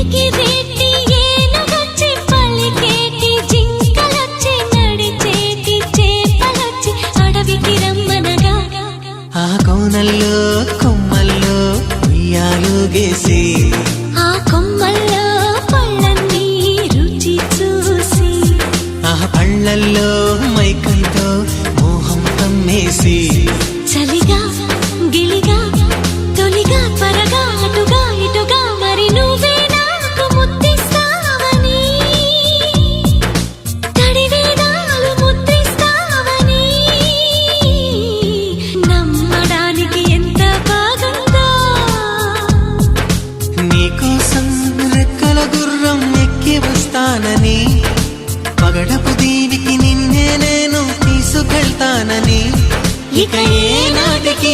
ఎగిరేటి ఏనుగొచ్చి పలికేటి జింకలొచ్చి నడిచేటి చేపలొచ్చి అడవికి రమ్మనగా ఆ కోనల్లో కొమ్మల్లో ఉయ్యాలుగేసి ఆ కొమ్మల్లో పళ్ళన్నీ రుచి చూసి ఆ పళ్ళల్లో మైకంతో మోహం కమ్మేసి చలిగా గిలిగా తొలిగా త్వరగా అటుగా ఇటుగా మరి నువ్వే నాకు ముద్దిస్తావని తడివేదాలు ముద్రిస్తావని నమ్మడానికి ఎంత బాగుందో నీకోసం రెక్కల గుర్రం ఎక్కి వస్తానని పగడపు దీవికి నిన్నే నేను తీసుకెళ్తానని ఇక ఏ నాటికి